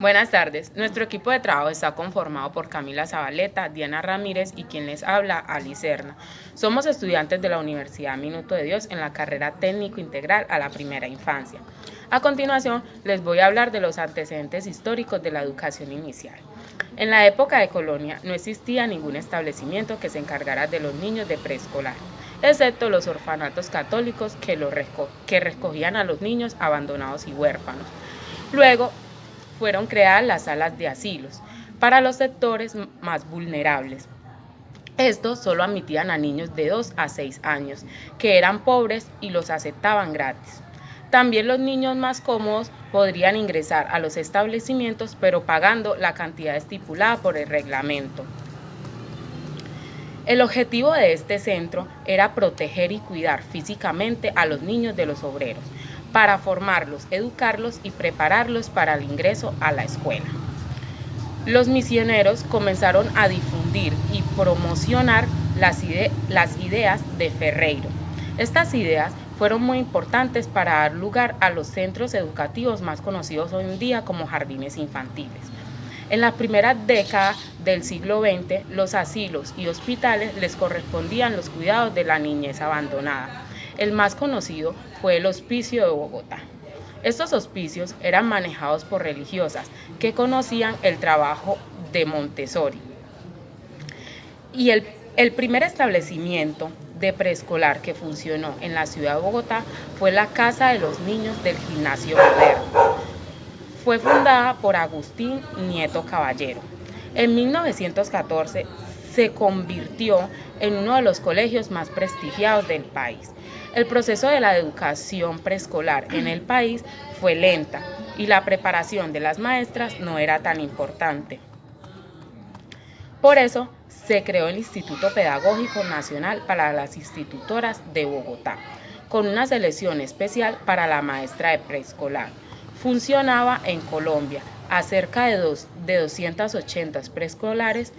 Buenas tardes. Nuestro equipo de trabajo está conformado por Camila Zabaleta, Diana Ramírez y quien les habla, Ali Serna. Somos estudiantes de la Universidad Minuto de Dios en la carrera Técnico Integral a la Primera Infancia. A continuación, les voy a hablar de los antecedentes históricos de la educación inicial. En la época de colonia no existía ningún establecimiento que se encargara de los niños de preescolar, excepto los orfanatos católicos que recogían a los niños abandonados y huérfanos. Luego, fueron creadas las salas de asilos para los sectores más vulnerables. Estos solo admitían a niños de 2 a 6 años, que eran pobres y los aceptaban gratis. También los niños más cómodos podrían ingresar a los establecimientos, pero pagando la cantidad estipulada por el reglamento. El objetivo de este centro era proteger y cuidar físicamente a los niños de los obreros, para formarlos, educarlos y prepararlos para el ingreso a la escuela. Los misioneros comenzaron a difundir y promocionar las ideas de Ferreiro. Estas ideas fueron muy importantes para dar lugar a los centros educativos más conocidos hoy en día como jardines infantiles. En las primeras décadas del siglo XX, los asilos y hospitales les correspondían los cuidados de la niñez abandonada. El más conocido fue el Hospicio de Bogotá. Estos hospicios eran manejados por religiosas que conocían el trabajo de Montessori. Y el primer establecimiento de preescolar que funcionó en la ciudad de Bogotá fue la Casa de los Niños del Gimnasio Moderno. Fue fundada por Agustín Nieto Caballero. En 1914 se convirtió en uno de los colegios más prestigiados del país. El proceso de la educación preescolar en el país fue lenta y la preparación de las maestras no era tan importante. Por eso se creó el Instituto Pedagógico Nacional para las Institutoras de Bogotá, con una selección especial para la maestra de preescolar. Funcionaba en Colombia a cerca de 280 preescolares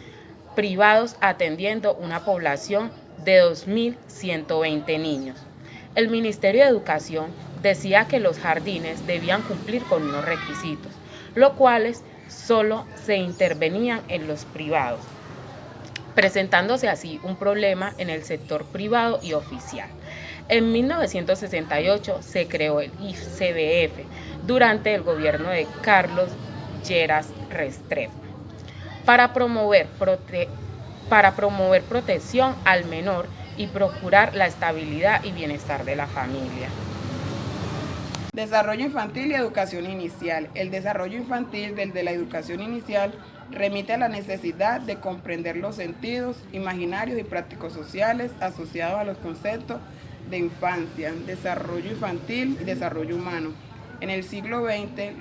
privados atendiendo una población de 2.120 niños. El Ministerio de Educación decía que los jardines debían cumplir con unos requisitos, los cuales solo se intervenían en los privados, presentándose así un problema en el sector privado y oficial. En 1968 se creó el ICBF durante el gobierno de Carlos Lleras Restrepo para promover protección al menor y procurar la estabilidad y bienestar de la familia. Desarrollo infantil y educación inicial. El desarrollo infantil desde la educación inicial remite a la necesidad de comprender los sentidos imaginarios y prácticos sociales asociados a los conceptos de infancia, desarrollo infantil y desarrollo humano. En el siglo XX,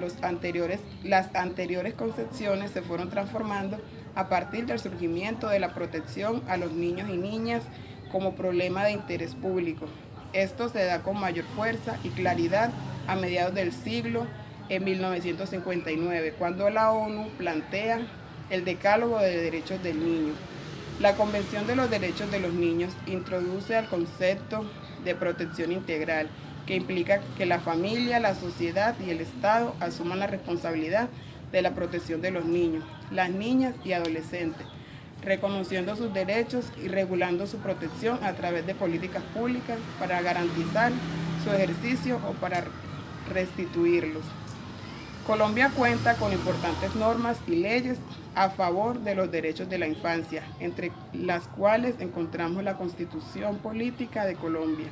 las anteriores concepciones se fueron transformando a partir del surgimiento de la protección a los niños y niñas como problema de interés público. Esto se da con mayor fuerza y claridad a mediados del siglo, en 1959, cuando la ONU plantea el Decálogo de Derechos del Niño. La Convención de los Derechos de los Niños introduce el concepto de protección integral, que implica que la familia, la sociedad y el Estado asuman la responsabilidad de la protección de los niños, las niñas y adolescentes, reconociendo sus derechos y regulando su protección a través de políticas públicas para garantizar su ejercicio o para restituirlos. Colombia cuenta con importantes normas y leyes a favor de los derechos de la infancia, entre las cuales encontramos la Constitución Política de Colombia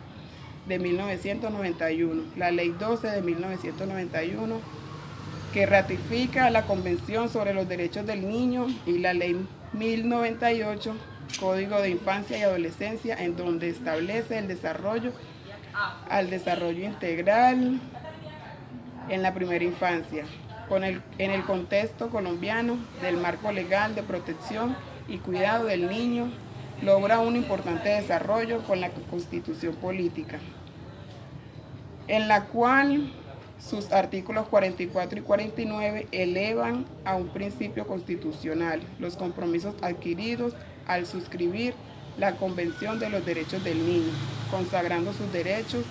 de 1991, la Ley 12 de 1991, que ratifica la Convención sobre los Derechos del Niño, y la Ley 1098, Código de Infancia y Adolescencia, en donde establece el desarrollo integral en la primera infancia, en el contexto colombiano del marco legal de protección y cuidado del niño, logra un importante desarrollo con la Constitución Política, en la cual sus artículos 44 y 49 elevan a un principio constitucional los compromisos adquiridos al suscribir la Convención de los Derechos del Niño, consagrando sus derechos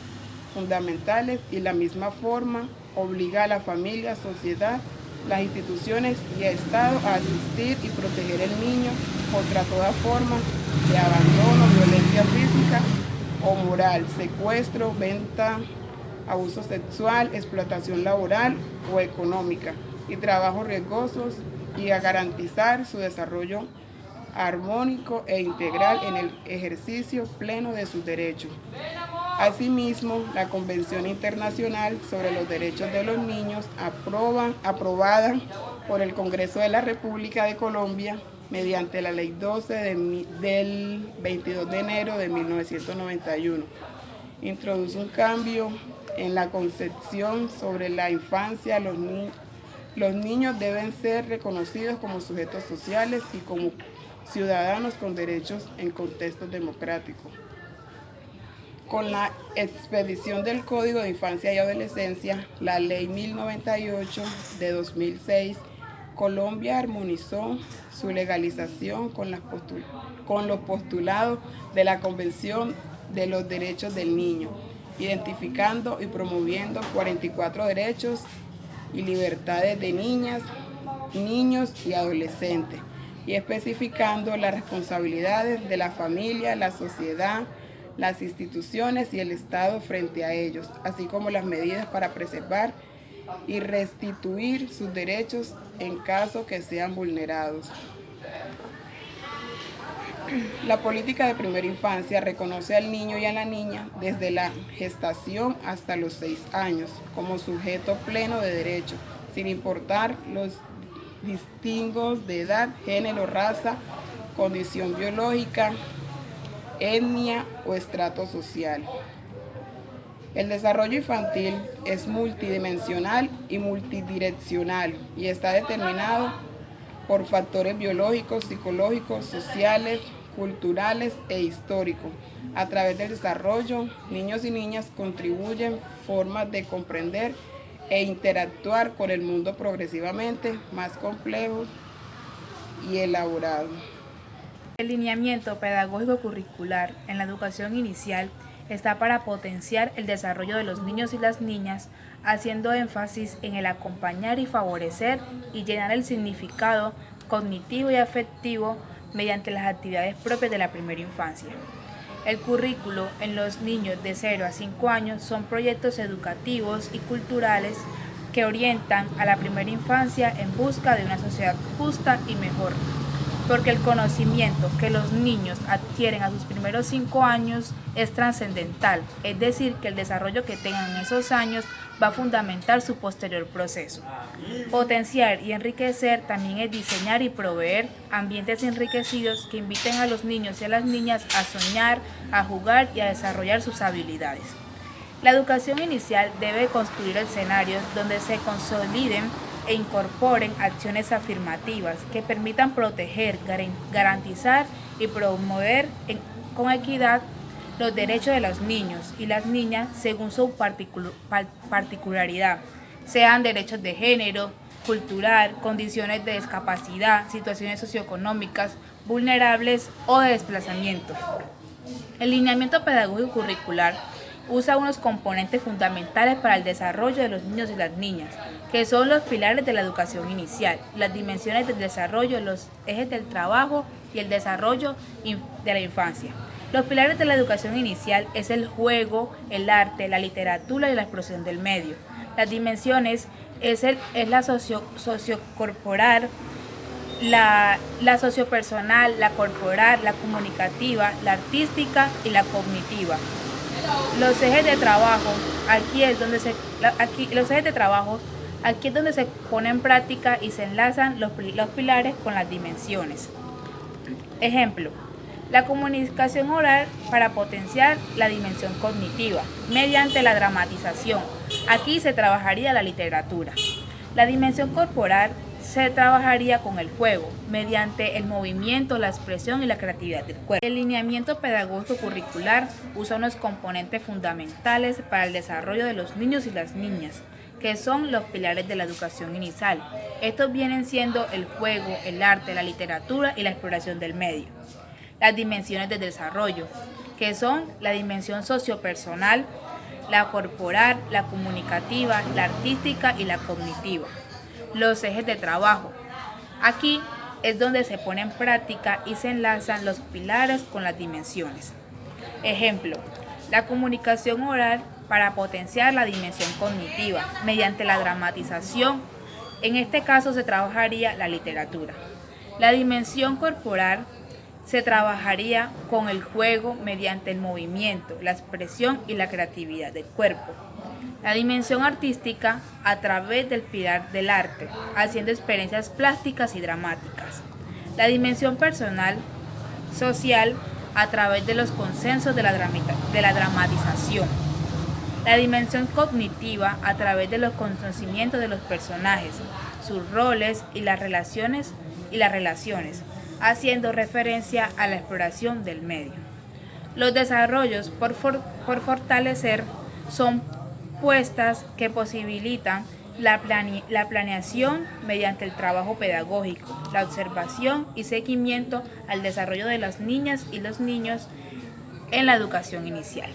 fundamentales, y la misma forma obliga a la familia, sociedad las instituciones y el Estado a asistir y proteger al niño contra toda forma de abandono, violencia física o moral, secuestro, venta, abuso sexual, explotación laboral o económica y trabajos riesgosos, y a garantizar su desarrollo armónico e integral en el ejercicio pleno de sus derechos. Asimismo, la Convención Internacional sobre los Derechos de los Niños, aprobada por el Congreso de la República de Colombia mediante la Ley 12 del 22 de enero de 1991, introduce un cambio en la concepción sobre la infancia. Los niños deben ser reconocidos como sujetos sociales y como ciudadanos con derechos en contextos democráticos. Con la expedición del Código de Infancia y Adolescencia, la Ley 1098 de 2006, Colombia armonizó su legalización con los postulados de la Convención de los Derechos del Niño, identificando y promoviendo 44 derechos y libertades de niñas, niños y adolescentes, y especificando las responsabilidades de la familia, la sociedad, las instituciones y el Estado frente a ellos, así como las medidas para preservar y restituir sus derechos en caso que sean vulnerados. La política de primera infancia reconoce al niño y a la niña desde la gestación hasta los 6 años como sujeto pleno de derecho, sin importar los distingos de edad, género, raza, condición biológica, etnia o estrato social. El desarrollo infantil es multidimensional y multidireccional y está determinado por factores biológicos, psicológicos, sociales, culturales e históricos. A través del desarrollo, niños y niñas contribuyen formas de comprender e interactuar con el mundo progresivamente más complejo y elaborado. El lineamiento pedagógico curricular en la educación inicial está para potenciar el desarrollo de los niños y las niñas, haciendo énfasis en el acompañar y favorecer y llenar el significado cognitivo y afectivo mediante las actividades propias de la primera infancia. El currículo en los niños de 0 a 5 años son proyectos educativos y culturales que orientan a la primera infancia en busca de una sociedad justa y mejor, porque el conocimiento que los niños adquieren a sus primeros 5 años es trascendental, es decir, que el desarrollo que tengan en esos años va a fundamentar su posterior proceso. Potenciar y enriquecer también es diseñar y proveer ambientes enriquecidos que inviten a los niños y a las niñas a soñar, a jugar y a desarrollar sus habilidades. La educación inicial debe construir escenarios donde se consoliden e incorporen acciones afirmativas que permitan proteger, garantizar y promover con equidad los derechos de los niños y las niñas según su particularidad, sean derechos de género, cultural, condiciones de discapacidad, situaciones socioeconómicas vulnerables o de desplazamiento. El lineamiento pedagógico curricular usa unos componentes fundamentales para el desarrollo de los niños y las niñas, que son los pilares de la educación inicial, las dimensiones del desarrollo, los ejes del trabajo y el desarrollo de la infancia. Los pilares de la educación inicial es el juego, el arte, la literatura y la expresión del medio. Las dimensiones es la sociocorporal, la sociopersonal, la corporal, la comunicativa, la artística y la cognitiva. Los ejes de trabajo, aquí es donde se pone en práctica y se enlazan los pilares con las dimensiones. Ejemplo, la comunicación oral para potenciar la dimensión cognitiva mediante la dramatización. Aquí se trabajaría la literatura. La dimensión corporal se trabajaría con el juego, mediante el movimiento, la expresión y la creatividad del cuerpo. El lineamiento pedagógico curricular usa unos componentes fundamentales para el desarrollo de los niños y las niñas, que son los pilares de la educación inicial. Estos vienen siendo el juego, el arte, la literatura y la exploración del medio. Las dimensiones del desarrollo, que son la dimensión sociopersonal, la corporal, la comunicativa, la artística y la cognitiva. Los ejes de trabajo. Aquí es donde se pone en práctica y se enlazan los pilares con las dimensiones. Ejemplo, la comunicación oral para potenciar la dimensión cognitiva mediante la dramatización. En este caso se trabajaría la literatura. La dimensión corporal se trabajaría con el juego mediante el movimiento, la expresión y la creatividad del cuerpo. La dimensión artística a través del pilar del arte, haciendo experiencias plásticas y dramáticas. La dimensión personal, social, a través de los consensos de la dramatización. La dimensión cognitiva a través de los conocimientos de los personajes, sus roles y las relaciones, haciendo referencia a la exploración del medio. Los desarrollos por fortalecer son puestas que posibilitan la planeación mediante el trabajo pedagógico, la observación y seguimiento al desarrollo de las niñas y los niños en la educación inicial.